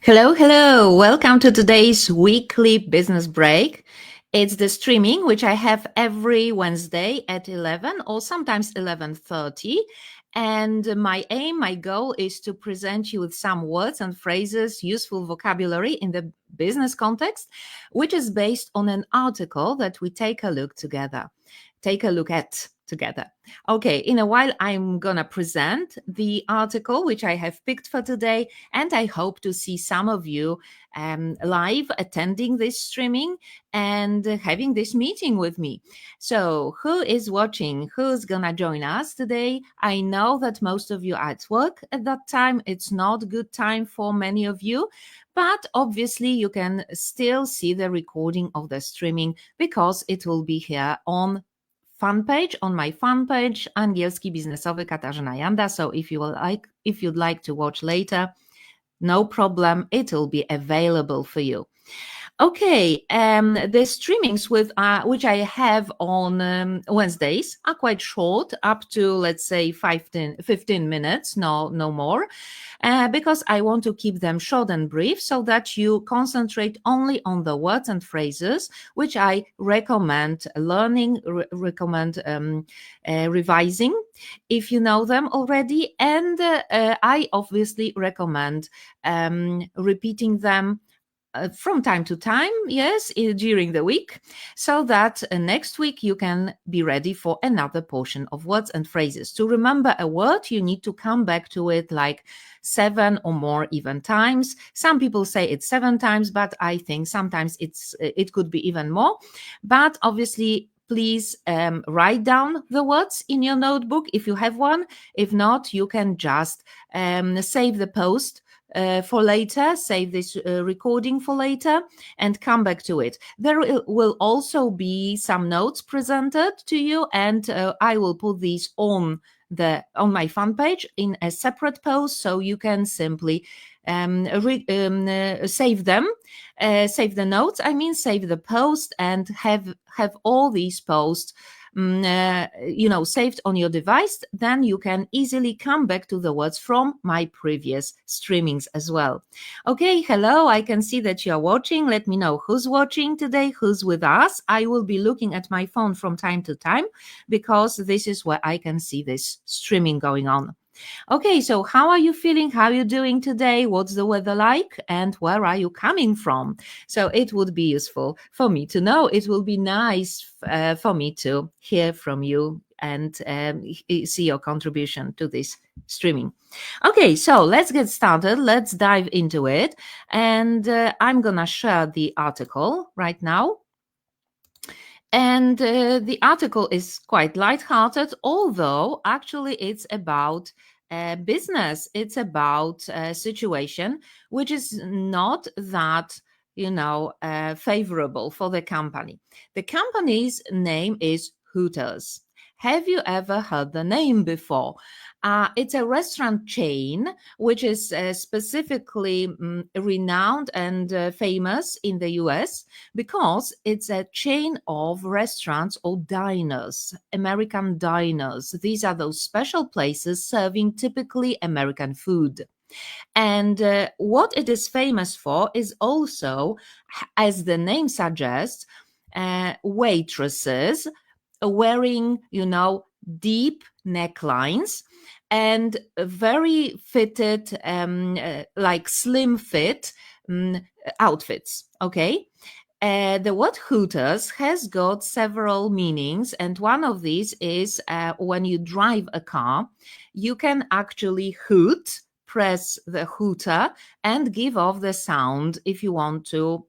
Hello, hello. Welcome to today's weekly business break. It's the streaming which I have every Wednesday at 11 or sometimes 11:30. And my goal is to present you with some words and phrases, useful vocabulary in the business context, which is based on an article that we take a look at together. Okay, in a while, I'm gonna present the article which I have picked for today, and I hope to see some of you live attending this streaming and having this meeting with me. So, who is watching? Who's gonna join us today? I know that most of you are at work at that time. It's not a good time for many of you, but obviously, you can still see the recording of the streaming because it will be here on my fan page, Angielski Biznesowy Katarzyna Janda. So if you'd like to watch later, no problem, it will be available for you. Okay, the streamings which I have on Wednesdays are quite short, up to let's say 15 minutes, no more, because I want to keep them short and brief so that you concentrate only on the words and phrases which I recommend learning, recommend revising if you know them already, and I obviously recommend repeating them from time to time, yes, during the week, so that next week you can be ready for another portion of words and phrases. To remember a word, you need to come back to it like 7 or more even times. Some people say it's 7 times, but I think sometimes it could be even more. But obviously, please write down the words in your notebook if you have one. If not, you can just save the post for later, save this recording for later and come back to it. There will also be some notes presented to you, and I will put these on my fan page in a separate post, so you can simply save them, save the notes, save the post and have all these posts saved on your device. Then you can easily come back to the words from my previous streamings as well. Okay, hello, I can see that you're watching. Let me know who's watching today, who's with us. I will be looking at my phone from time to time because this is where I can see this streaming going on. Okay, so how are you feeling? How are you doing today? What's the weather like? And where are you coming from? So it would be useful for me to know. It will be nice for me to hear from you and see your contribution to this streaming. Okay, so let's get started. Let's dive into it. And I'm going to share the article right now. And the article is quite lighthearted, although actually it's about business. It's about a situation which is not that, favorable for the company. The company's name is Hooters. Have you ever heard the name before? It's a restaurant chain which is specifically renowned and famous in the US because it's a chain of restaurants or diners, American diners. These are those special places serving typically American food. And what it is famous for is also, as the name suggests, waitresses wearing, deep necklines and very fitted, like slim fit outfits. Okay. The word Hooters has got several meanings, and one of these is when you drive a car, you can actually hoot, press the hooter, and give off the sound if you want to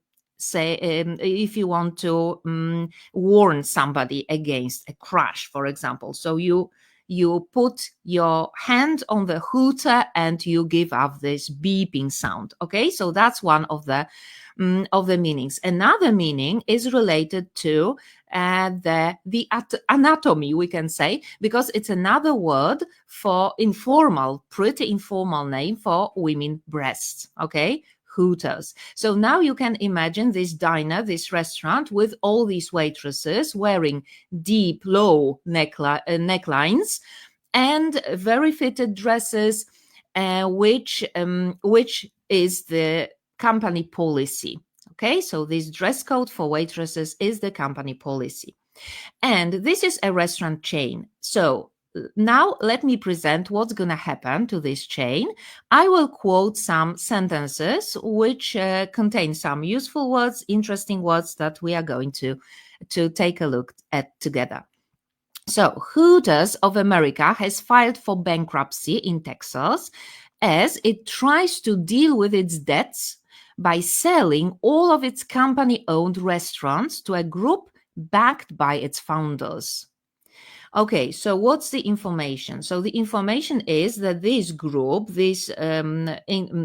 warn somebody against a crash, for example. So you put your hand on the hooter and you give off this beeping sound. Okay, so that's one of the meanings. Another meaning is related to the anatomy, we can say, because it's another word for pretty informal name for women breasts. Okay, Hooters. So now you can imagine this diner, this restaurant with all these waitresses wearing deep, low necklines and very fitted dresses, which is the company policy. Okay, so this dress code for waitresses is the company policy. And this is a restaurant chain. So now let me present what's going to happen to this chain. I will quote some sentences which contain some useful words, interesting words that we are going to take a look at together. So Hooters of America has filed for bankruptcy in Texas as it tries to deal with its debts by selling all of its company-owned restaurants to a group backed by its founders. Okay, so what's the information? So the information is that this group, this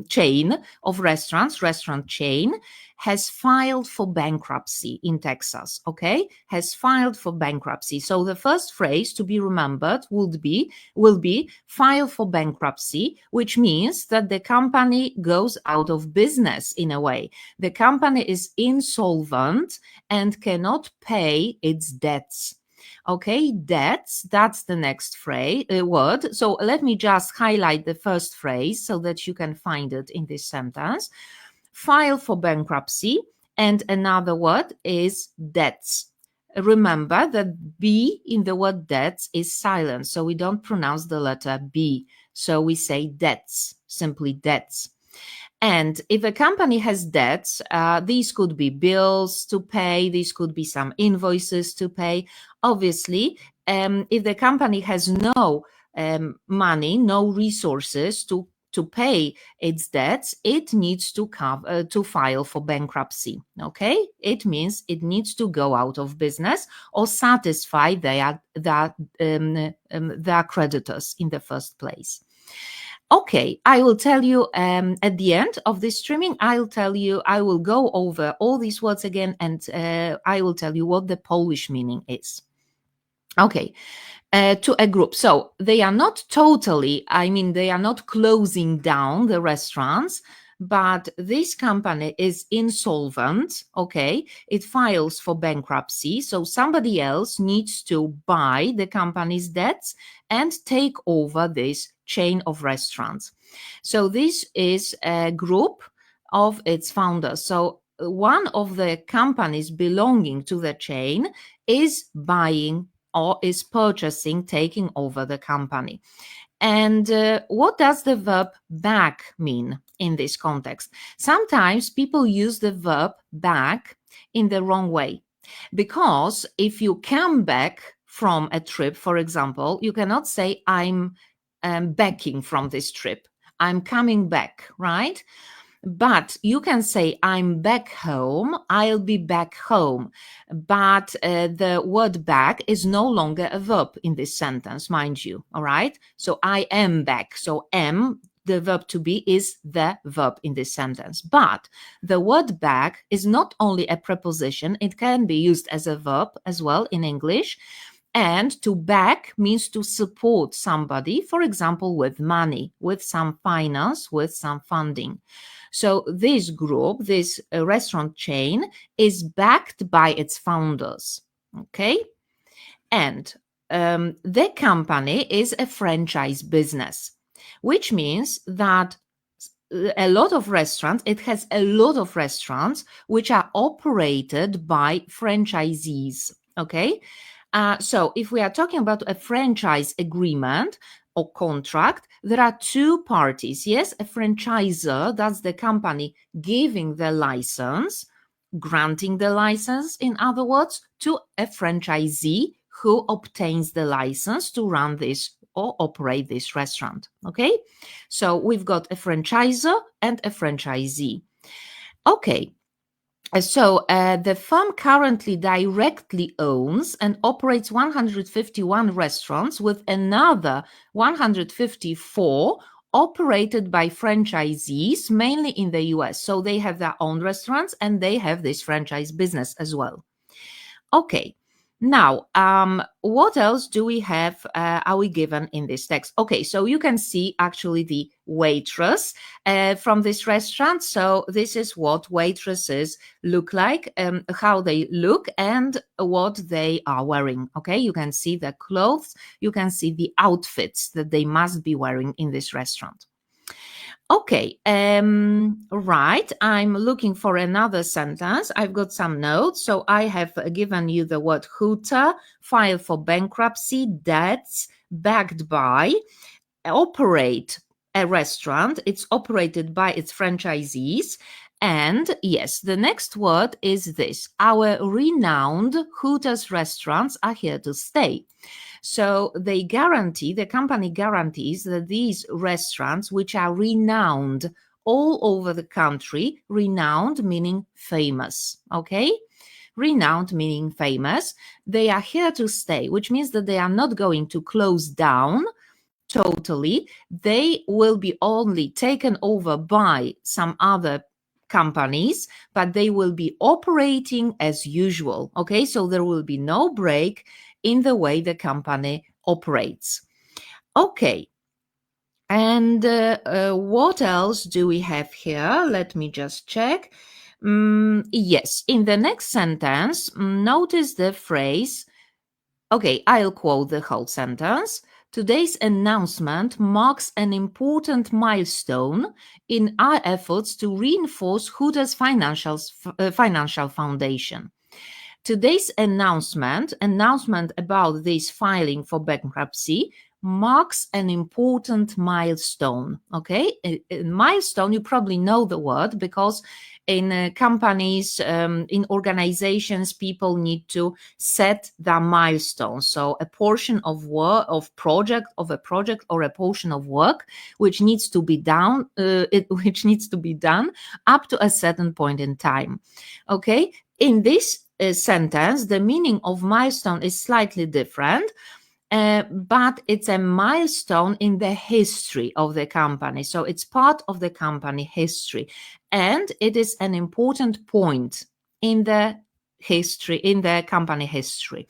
chain of restaurants, restaurant chain, has filed for bankruptcy in Texas, okay? Has filed for bankruptcy. So the first phrase to be remembered will be file for bankruptcy, which means that the company goes out of business in a way. The company is insolvent and cannot pay its debts. Okay, that's the next phrase word. So let me just highlight the first phrase so that you can find it in this sentence. File for bankruptcy, and another word is debts. Remember that B in the word debts is silent, so we don't pronounce the letter B. So we say debts, simply debts. And if a company has debts, these could be bills to pay, these could be some invoices to pay. Obviously, if the company has no money, no resources to pay its debts, it needs to file for bankruptcy. Okay, it means it needs to go out of business or satisfy their creditors in the first place. Okay, I will tell you at the end of this streaming, I will go over all these words again, and I will tell you what the Polish meaning is. Okay, to a group. So they are not totally, they are not closing down the restaurants, but this company is insolvent, okay? It files for bankruptcy, so somebody else needs to buy the company's debts and take over this chain of restaurants. So this is a group of its founders. So one of the companies belonging to the chain is buying or is purchasing, taking over the company. And what does the verb back mean in this context? Sometimes people use the verb back in the wrong way, because if you come back from a trip, for example, you cannot say I'm backing from this trip. I'm coming back, right? But you can say, I'm back home, I'll be back home. But the word back is no longer a verb in this sentence, mind you, all right? So I am back. So am, the verb to be, is the verb in this sentence. But the word back is not only a preposition, it can be used as a verb as well in English. And to back means to support somebody, for example, with money, with some finance, with some funding. So this group, this restaurant chain, is backed by its founders, okay? And the company is a franchise business, which means that a lot of restaurants, it has a lot of restaurants which are operated by franchisees, okay? So if we are talking about a franchise agreement or contract, there are two parties. Yes, a franchisor, that's the company giving the license, granting the license, in other words, to a franchisee who obtains the license to run this or operate this restaurant. Okay, so we've got a franchisor and a franchisee. Okay. So the firm currently directly owns and operates 151 restaurants, with another 154 operated by franchisees, mainly in the US. So they have their own restaurants and they have this franchise business as well. Okay. Now, what else do we have, are we given in this text? Okay, so you can see actually the waitress from this restaurant. So this is what waitresses look like, how they look and what they are wearing. Okay, you can see the clothes, you can see the outfits that they must be wearing in this restaurant. Okay, right. I'm looking for another sentence. I've got some notes. So I have given you the word Huta, file for bankruptcy, debts, backed by, operate a restaurant. It's operated by its franchisees. And yes, the next word is this. Our renowned Hooters restaurants are here to stay. So the company guarantees that these restaurants, which are renowned all over the country, renowned meaning famous, okay? Renowned meaning famous, they are here to stay, which means that they are not going to close down totally. They will be only taken over by some other companies, but they will be operating as usual. Okay, so there will be no break in the way the company operates. Okay, and what else do we have here? Let me just check. Yes, in the next sentence, notice the phrase. Okay, I'll quote the whole sentence. Today's announcement marks an important milestone in our efforts to reinforce Hooters' financial foundation. Today's announcement about this filing for bankruptcy marks an important milestone. Okay, a milestone, you probably know the word because in companies, in organizations, people need to set the milestones. So a portion of work, of a project, or a portion of work which needs to be done, which needs to be done up to a certain point in time. Okay, in this sentence, the meaning of milestone is slightly different. But it's a milestone in the history of the company. So it's part of the company history. And it is an important point in the history, in the company history.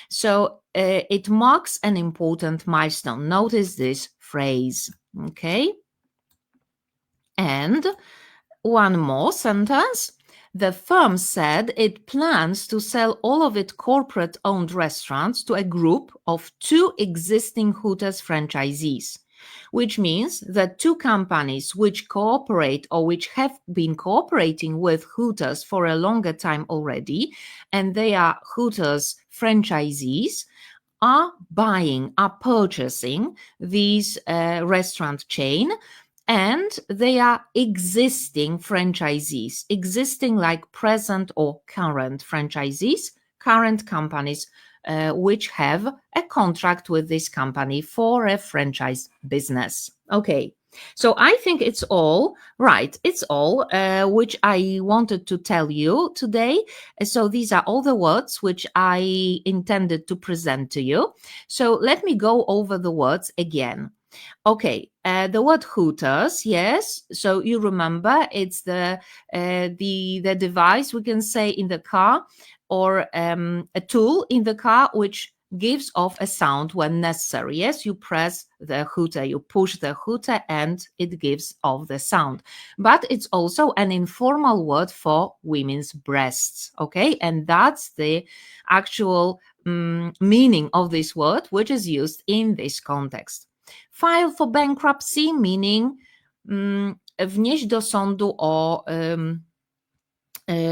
So it marks an important milestone. Notice this phrase. Okay. And one more sentence. The firm said it plans to sell all of its corporate-owned restaurants to a group of 2 existing Hooters franchisees, which means that 2 companies which cooperate or which have been cooperating with Hooters for a longer time already, and they are Hooters franchisees, are purchasing these restaurant chain, and they are existing franchisees, existing like present or current franchisees, current companies which have a contract with this company for a franchise business. Okay, so I think it's all right. It's all which I wanted to tell you today. So these are all the words which I intended to present to you. So let me go over the words again. Okay, the word Hooters, yes. So you remember it's the device, we can say, in the car, or a tool in the car which gives off a sound when necessary. Yes, you press the hooter, you push the hooter, and it gives off the sound. But it's also an informal word for women's breasts. Okay, and that's the actual meaning of this word, which is used in this context. File for bankruptcy, meaning wnieść do sądu o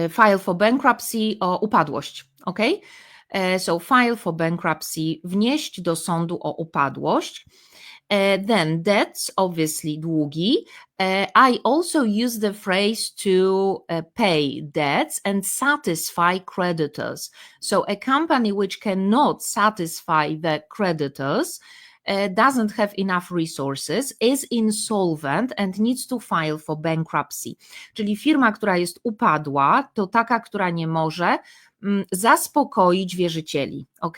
file for bankruptcy o upadłość, ok? So file for bankruptcy, wnieść do sądu o upadłość. Then debts, obviously długi. I also use the phrase to pay debts and satisfy creditors. So a company which cannot satisfy the creditors doesn't have enough resources, is insolvent and needs to file for bankruptcy. Czyli firma, która jest upadła, to taka, która nie może zaspokoić wierzycieli, ok?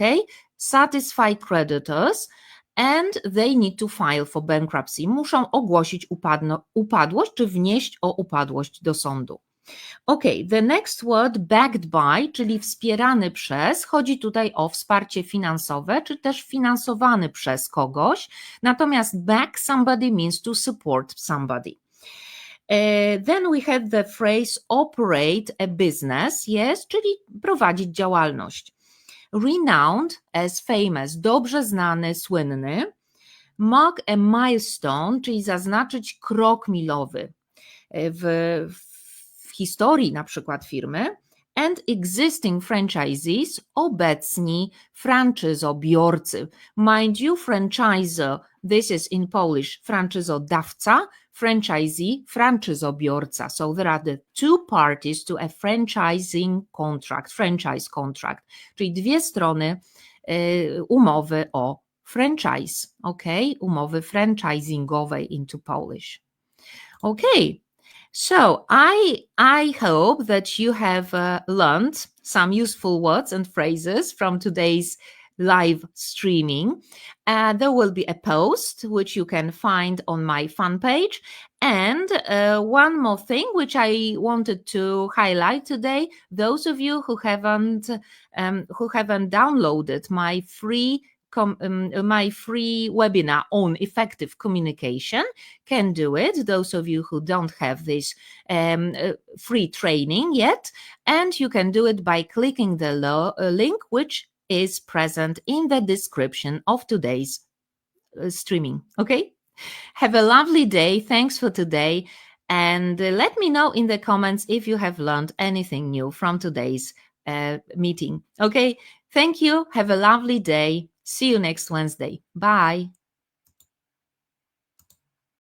Satisfy creditors and they need to file for bankruptcy. Muszą ogłosić upadłość czy wnieść o upadłość do sądu. Ok, the next word, backed by, czyli wspierany przez, chodzi tutaj o wsparcie finansowe, czy też finansowany przez kogoś, natomiast back somebody means to support somebody. Then we have the phrase operate a business, yes, czyli prowadzić działalność. Renowned as famous, dobrze znany, słynny. mark a milestone, czyli zaznaczyć krok milowy w historii na przykład firmy, and existing franchisees, obecni franczyzobiorcy. Mind you, franchisor, this is in Polish franczyzodawca, franchisee, franczyzobiorca. So there are the two parties to a franchising contract, franchise contract, czyli dwie strony umowy o franchise, okay? Umowy franchisingowej into Polish. Okay. So I hope that you have learned some useful words and phrases from today's live streaming. There will be a post which you can find on my fan page. And one more thing which I wanted to highlight today: those of you who haven't downloaded my free webinar on effective communication can do it. Those of you who don't have this free training yet, and you can do it by clicking the link which is present in the description of today's streaming. Okay, have a lovely day. Thanks for today, and let me know in the comments if you have learned anything new from today's meeting. Okay, thank you. Have a lovely day. See you next Wednesday. Bye.